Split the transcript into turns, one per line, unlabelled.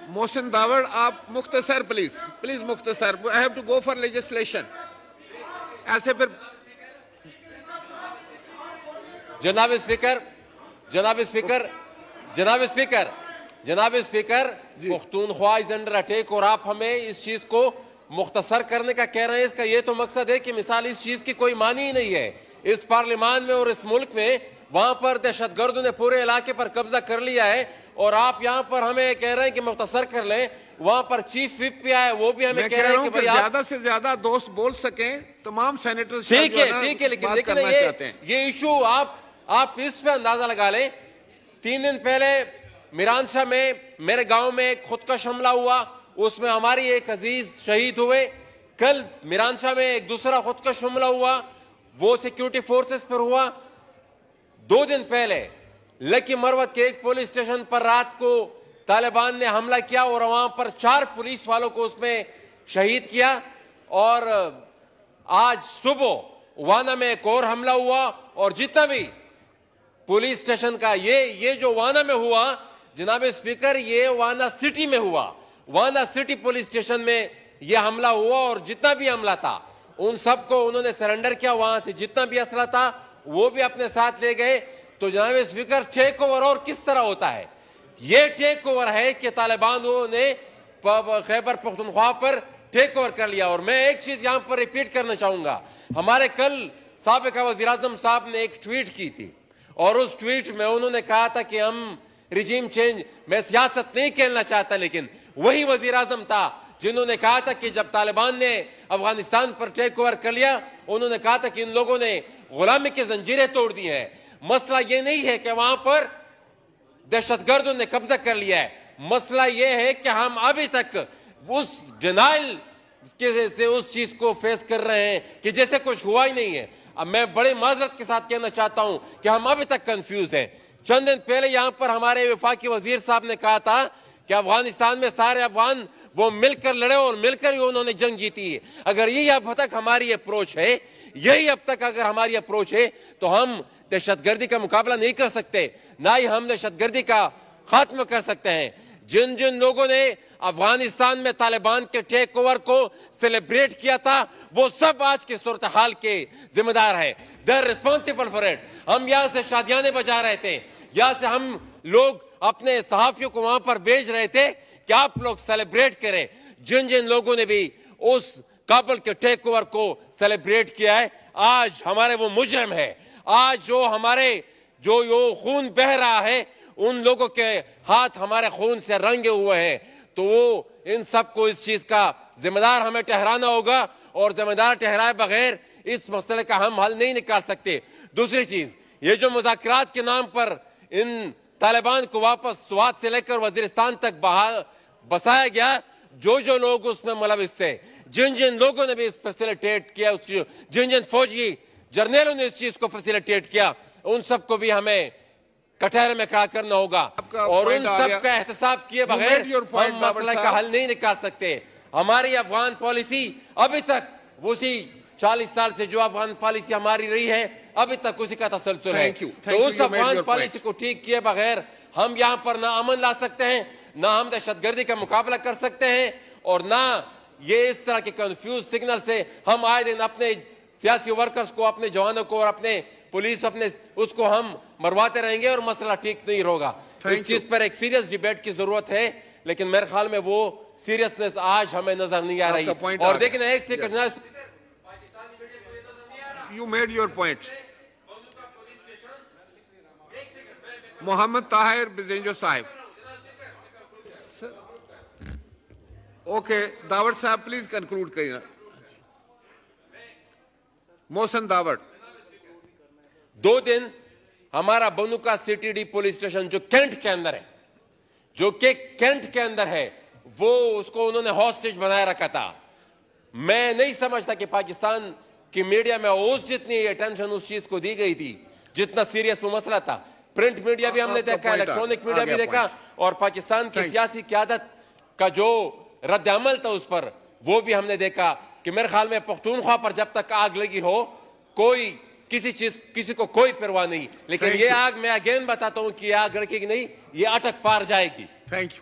मोहसिन दावड़, आप मुख्तसर प्लीज मुख्तसर, I have to go for legislation. ऐसे फिर
जनाब स्पीकर, जनाब स्पीकर, जनाब स्पीकर, जनाब speaker, Pakhtunkhwa is under attack और आप हमें इस चीज को मुख्तसर करने का कह रहे हैं। इसका ये तो मकसद है कि मिसाल इस चीज की कोई मानी ही नहीं है इस पार्लियामान में और इस मुल्क में। वहां पर दहशतगर्दों ने पूरे इलाके पर कब्जा कर लिया है और आप यहां पर हमें कह रहे हैं कि मुख्तसर कर लें। वहां पर चीफ विप भी आए, वो भी हमें कह रहे हैं कि भाई
ज्यादा से ज्यादा दोस्त बोल सकें, तमाम सेनेटर्स।
ठीक है, लेकिन ये इशू आप इस पे अंदाजा लगा लें। 3 दिन पहले मिरानशाह में मेरे गांव में एक खुदकश हमला हुआ, उसमें हमारी एक अजीज शहीद हुए। कल मिरानशाह में एक दूसरा खुदकश हमला हुआ, वो सिक्योरिटी फोर्सेस पर हुआ। 2 दिन पहले लकी मरवत के एक पुलिस स्टेशन पर रात को तालिबान ने हमला किया और वहां पर 4 पुलिस वालों को उसमें शहीद किया। और आज सुबह वाना में एक और हमला हुआ और जितना भी पुलिस स्टेशन का ये जो वाना में हुआ, जनाब स्पीकर, ये वाना सिटी में हुआ। वाना सिटी पुलिस स्टेशन में ये हमला हुआ और जितना भी हमला था उन सबको उन्होंने सरेंडर किया। वहां से जितना भी असला था वो भी अपने साथ ले गए। तो जनाब स्पीकर, टेक ओवर और किस तरह होता है? ये टेक ओवर है कि तालिबानों ने खैबर पख्तूनख्वा पर टेक ओवर कर लिया। और मैं एक चीज यहां पर रिपीट करना चाहूंगा, हमारे कल साबिक़ वज़ीर आज़म साहब ने एक ट्वीट की थी और उस ट्वीट में उन्होंने कहा था कि हम रिजीम चेंज, मैं सियासत नहीं खेलना चाहता, लेकिन वही वज़ीर आज़म था जिन्होंने कहा था कि जब तालिबान ने अफगानिस्तान पर टेक ओवर कर लिया, उन्होंने कहा था कि इन लोगों ने गुलामी की जंजीरें तोड़ दी हैं। मसला ये नहीं है कि वहां पर दहशतगर्दों ने कब्जा कर लिया है, मसला ये है कि हम अभी तक उस डिनाइल से उस चीज को फेस कर रहे हैं कि जैसे कुछ हुआ ही नहीं है। अब मैं बड़े माजरत के साथ कहना चाहता हूं कि हम अभी तक कंफ्यूज हैं। चंद दिन पहले यहां पर हमारे वफाकी वजीर साहब ने कहा था कि अफगानिस्तान में सारे अफगान वो मिलकर लड़े और मिलकर ही उन्होंने जंग जीती है। अगर यही अब तक हमारी अप्रोच है, यही अब तक अगर हमारी अप्रोच है, तो हम दहशतगर्दी का मुकाबला नहीं कर सकते, ना ही हम दहशतगर्दी का खात्मा कर सकते हैं। जिन जिन लोगों ने अफगानिस्तान में तालिबान के टेक ओवर को सेलिब्रेट किया था, वो सब आज के सूरत हाल के जिम्मेदार है। They are responsible for it. हम यहाँ से शादियाने बजा रहे थे, यहाँ से हम लोग अपने सहाफियों को वहां पर भेज रहे थे कि आप लोग सेलिब्रेट करें। जिन जिन लोगों ने भी उस काबुल के टेक ओवर को सेलिब्रेट किया है, आज हमारे वो मुजरिम है। आज जो हमारे जो खून बह रहा है, उन लोगों के हाथ हमारे खून से रंगे हुए हैं। तो वो इन सबको इस चीज का जिम्मेदार हमें ठहराना होगा और जिम्मेदार ठहराए बगैर इस मसले का हम हल नहीं निकाल सकते। दूसरी चीज, ये जो मुज़ाकरात के नाम पर इन तालिबान को वापस स्वात से लेकर वजीरिस्तान तक बसाया गया, जो जो लोग उसमें मुलविस थे, जिन जिन लोगों ने भी फैसिलिटेट किया, जिन जिन फौजी जर्नलों ने इस चीज को फैसिलिटेट किया, उन सबको भी हमें कटहरे में खड़ा करना होगा और उन सब का एहतसाब किए बगैर हम मसले का हल नहीं निकाल सकते। हमारी अफगान पॉलिसी अभी तक उसी 40 साल से जो अफगान पॉलिसी हमारी रही है, अभी तक उसी का तसलसल है। तो उस अफगान पॉलिसी को ठीक किए बगैर हम यहाँ पर ना अमन ला सकते हैं, ना हम दहशतगर्दी का मुकाबला कर सकते हैं, और ना ये इस तरह के कंफ्यूज सिग्नल से हम आए दिन अपने सियासी वर्कर्स को, अपने जवानों को और अपने पुलिस अपने उसको हम मरवाते रहेंगे और मसला ठीक नहीं होगा। इस चीज पर एक सीरियस डिबेट की जरूरत है, लेकिन मेरे ख्याल में वो सीरियसनेस आज हमें नजर नहीं आ रही। और देखिए ना, एक
you made your point. Mohammad Tahir Bizenjo साहिब। ओके, दावड़ साहब प्लीज कंक्लूड करिए। मोहसिन दावड़।
2 दिन हमारा बनुका सीटीडी पुलिस स्टेशन जो कैंट के अंदर है, जो कि कैंट के अंदर है, वो उसको उन्होंने हॉस्टेज बनाए रखा था। मैं नहीं समझता कि पाकिस्तान की मीडिया में उस जितनी अटेंशन उस चीज को दी गई थी जितना सीरियस वो मसला था। प्रिंट मीडिया भी हमने देखा, इलेक्ट्रॉनिक मीडिया भी देखा, और पाकिस्तान की सियासी क़यादत का जो रद्द अमल था उस पर वो भी हमने देखा कि मेरे ख्याल में पख्तूनख्वा पर जब तक आग लगी हो, कोई किसी को कोई परवाह नहीं, लेकिन ये आग मैं अगेन बताता हूं कि ये आग लड़केगी नहीं, ये अटक पार जाएगी।
Thank you.